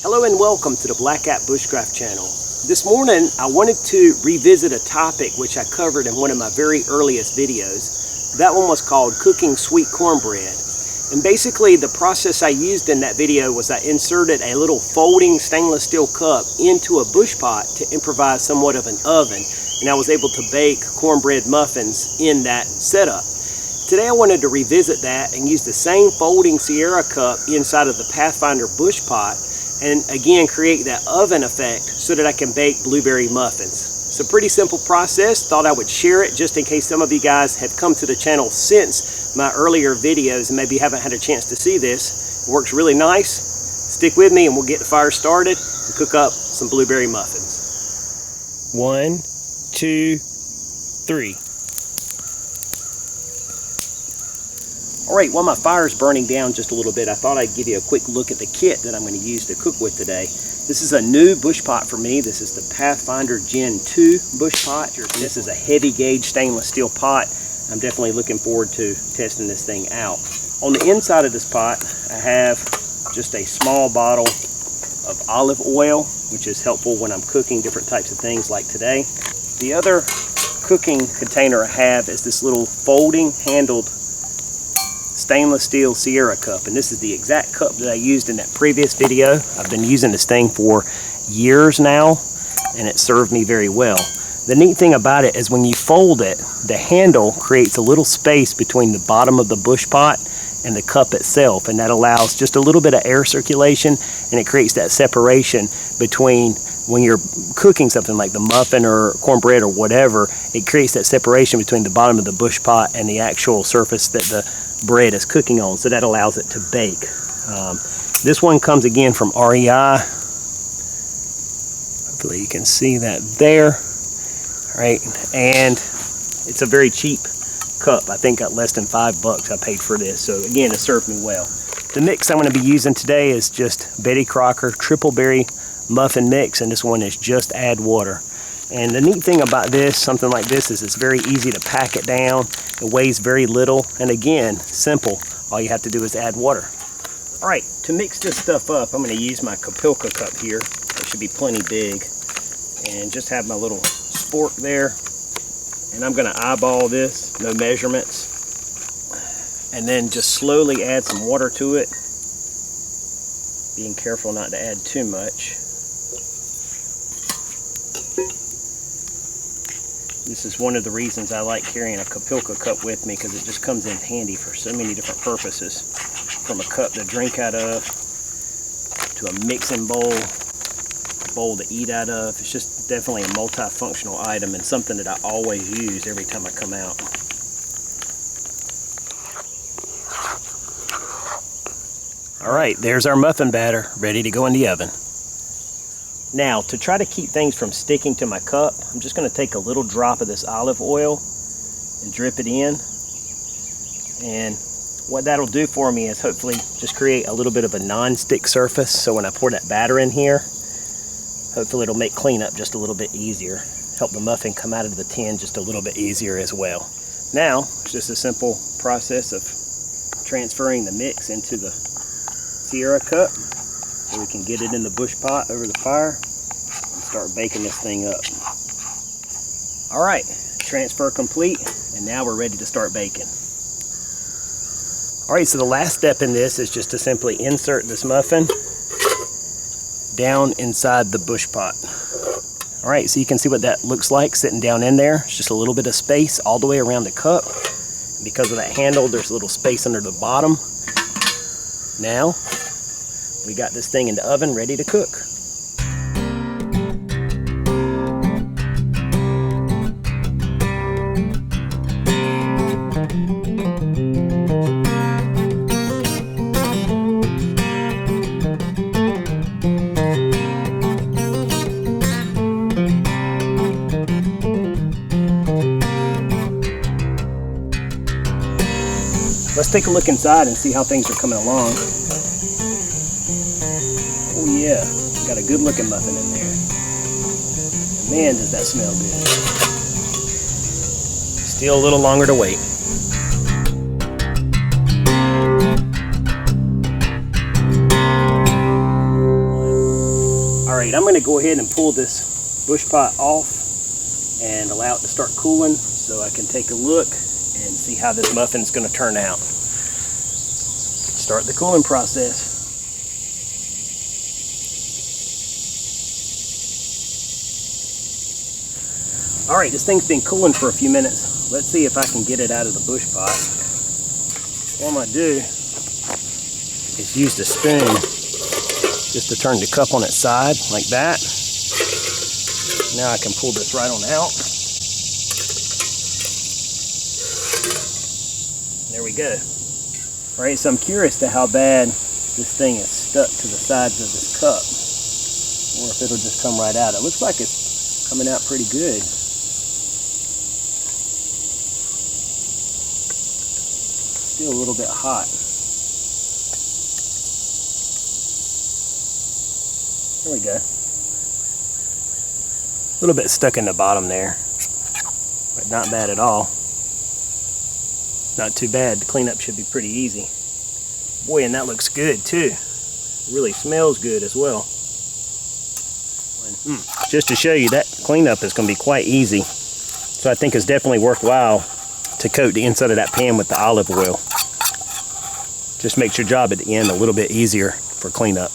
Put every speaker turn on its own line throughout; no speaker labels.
Hello and welcome to the Black Cat Bushcraft channel. This morning I wanted to revisit a topic which I covered in one of my very earliest videos. That one was called cooking sweet cornbread. And basically the process I used in that video was I inserted a little folding stainless steel cup into a bush pot to improvise somewhat of an oven, and I was able to bake cornbread muffins in that setup. Today I wanted to revisit that and use the same folding Sierra cup inside of the Pathfinder bush pot and again create that oven effect so that I can bake blueberry muffins. It's a pretty simple process. Thought I would share it just in case some of you guys have come to the channel since my earlier videos and maybe haven't had a chance to see this. It works really nice. Stick with me and we'll get the fire started and cook up some blueberry muffins. 1, 2, 3. Alright, while my fire is burning down just a little bit, I thought I'd give you a quick look at the kit that I'm going to use to cook with today. This is a new bush pot for me. This is the Pathfinder Gen 2 bush pot. This is a heavy gauge stainless steel pot. I'm definitely looking forward to testing this thing out. On the inside of this pot, I have just a small bottle of olive oil, which is helpful when I'm cooking different types of things like today. The other cooking container I have is this little folding handled stainless steel Sierra cup, and this is the exact cup that I used in that previous video. I've been using this thing for years now and it served me very well. The neat thing about it is when you fold it, the handle creates a little space between the bottom of the bush pot and the cup itself, and that allows just a little bit of air circulation, and it creates that separation between when you're cooking something like the muffin or cornbread or whatever. It creates that separation between the bottom of the bush pot and the actual surface that the bread is cooking on, so that allows it to bake. This one comes again from REI. Hopefully you can see that there. All right, and it's a very cheap cup. I think at less than $5 I paid for this, so again it served me well. The mix I'm going to be using today is just Betty Crocker triple berry muffin mix, and this one is just add water. And the neat thing about this, something like this, is it's very easy to pack it down. It weighs very little, and again, simple. All you have to do is add water. All right, to mix this stuff up, I'm going to use my Kapilka cup here. It should be plenty big. And just have my little spork there. And I'm going to eyeball this, no measurements. And then just slowly add some water to it. Being careful not to add too much. This is one of the reasons I like carrying a Kapilka cup with me, because it just comes in handy for so many different purposes. From a cup to drink out of, to a mixing bowl, a bowl to eat out of. It's just definitely a multifunctional item and something that I always use every time I come out. Alright, there's our muffin batter ready to go in the oven. Now, to try to keep things from sticking to my cup, I'm just going to take a little drop of this olive oil and drip it in. And what that'll do for me is hopefully just create a little bit of a non-stick surface, so when I pour that batter in here, hopefully it'll make cleanup just a little bit easier. Help the muffin come out of the tin just a little bit easier as well. Now, it's just a simple process of transferring the mix into the Sierra cup, so we can get it in the bush pot over the fire and start baking this thing up. Alright, transfer complete, and now we're ready to start baking. Alright, so the last step in this is just to simply insert this muffin down inside the bush pot. Alright, so you can see what that looks like sitting down in there. It's just a little bit of space all the way around the cup. And because of that handle, there's a little space under the bottom. Now, we got this thing in the oven ready to cook. Let's take a look inside and see how things are coming along. Oh yeah, got a good looking muffin in there. And man, does that smell good. Still a little longer to wait. going to go ahead and pull this bush pot off and allow it to start cooling so I can take a look and see how this muffin's going to turn out. Start the cooling process. Alright, this thing's been cooling for a few minutes. Let's see if I can get it out of the bush pot. What I'm going to do is use the spoon just to turn the cup on its side like that. Now I can pull this right on out. There we go. Alright, so I'm curious to how bad this thing is stuck to the sides of this cup, or if it'll just come right out. It looks like it's coming out pretty good. Still a little bit hot. There we go. A little bit stuck in the bottom there, but not bad at all. Not too bad. The cleanup should be pretty easy. Boy, and that looks good too. It really smells good as well. Just to show you, that cleanup is going to be quite easy. So I think it's definitely worthwhile to coat the inside of that pan with the olive oil. Just makes your job at the end a little bit easier for cleanup.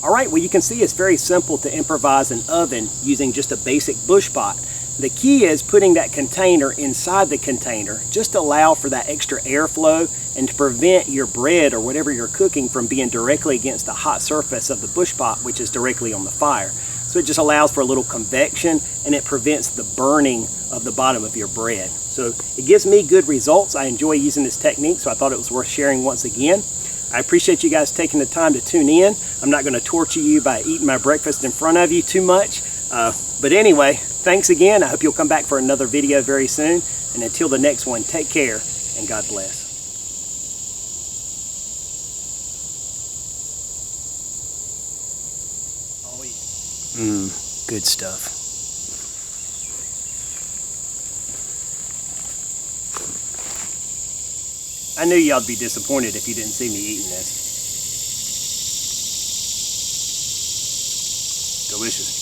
Alright, well you can see it's very simple to improvise an oven using just a basic bush pot. The key is putting that container inside the container just to allow for that extra airflow and to prevent your bread or whatever you're cooking from being directly against the hot surface of the bush pot, which is directly on the fire. So it just allows for a little convection and it prevents the burning of the bottom of your bread. So it gives me good results. I enjoy using this technique, so I thought it was worth sharing once again. I appreciate you guys taking the time to tune in. I'm not going to torture you by eating my breakfast in front of you too much. But anyway, thanks again. I hope you'll come back for another video very soon. And until the next one, take care and God bless. Good stuff. I knew y'all'd be disappointed if you didn't see me eating this. Delicious.